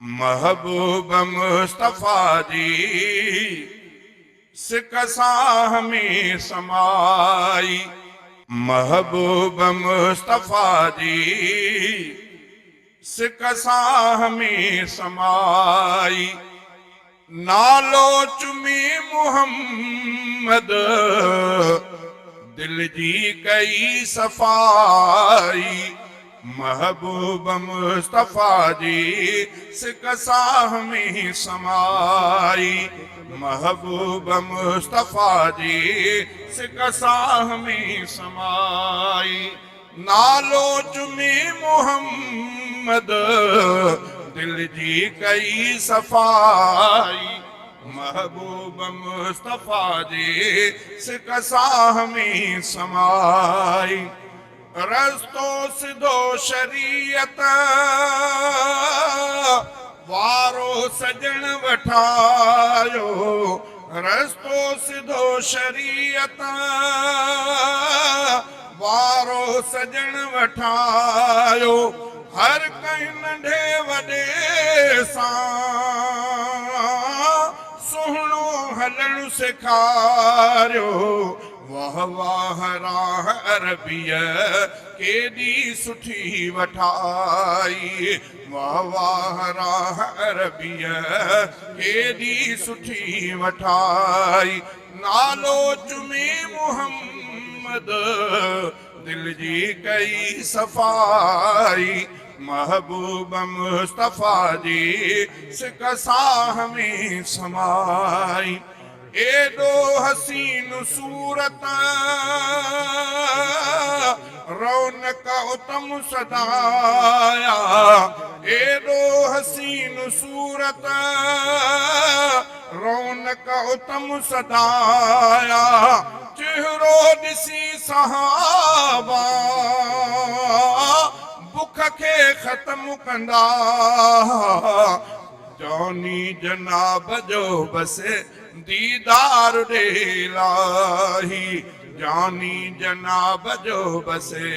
महबूब मुस्तफा जी सिकसा में समाई। महबूब मुस्तफा जी सिकसा में समाई। नालो चुमी मुहम्मद दिल जी कई सफाई। महबूब मुस्तफा जी सिकसा में समाई। महबूब मुस्तफा जी सिकसा में समाई। नालो चुमी मुहम्मद दिल जी कई सफाई। महबूब मुस्तफा जी सिकसा में समाई। रस्तो सिधो शरीयत वारो सजण वठायो। रस्तो सिधो शरीयत वारो सजण वठायो। हर कंहिं नंढे वॾे सां सुहिणो हलण सेखारियो। वाह वाह राह अरबिया केॾी सुठी वठाई। वाह वाह राह अरबिया केॾी सुठी वठाई। नालो चुमी मुहम्मद दिल जी कई सफाई। महबूब मुस्तफा जी सिकसा में समाई। एडो हसीन सूरत रौनक उतम सदाया। एडो हसीन सूरत रौनक उतम सदाया। चेहरो ॾिसी सहाबा बुख खे ख़त्म कंदा। जौनी जनाब जो बसे दीदार ॾे लाही। जानी जनाब जो बसे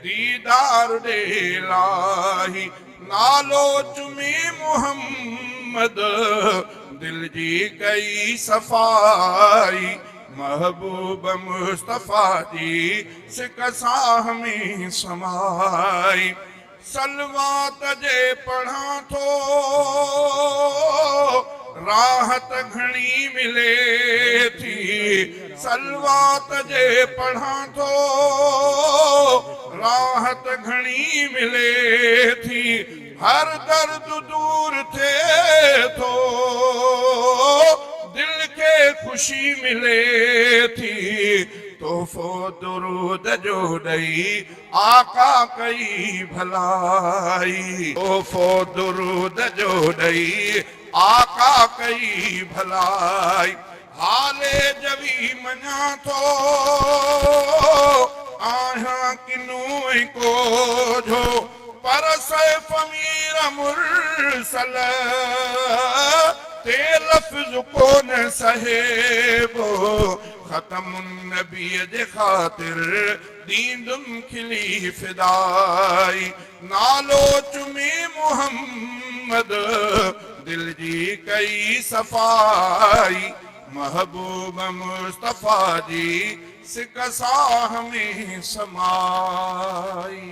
दीदार ॾे लाही। नालो चुमी मुहम्मद दिल जी कई सफाई। महबूब मुस्तफा जी सिकसा में समाई। सलवात जे पढ़ां थो राहत घणी मिले थी। सलवात जे पढ़ां थो राहत घणी मिले थी। हर दर्द दूर थिए थो दिल खे ख़ुशी मिले थी। तोहफ़ो दुरूद जो ॾेई आका कई भलाई। तोहफ़ो दुरूद जो ॾेई आका कई भलाई। हाले जवी मञा थो आहियां किनू ऐं कोझो। पर सैफ़ मीर मुरसल ते लफ़्ज़ कोन सहेबो। ख़तमुन नबीअ जे ख़ातिर ॾींदुमि खिली फ़िदाई। नालो चुमी मुहम्मद दिल जी कई सफाई। महबूब मुस्तफा जी सिकसा में समाई।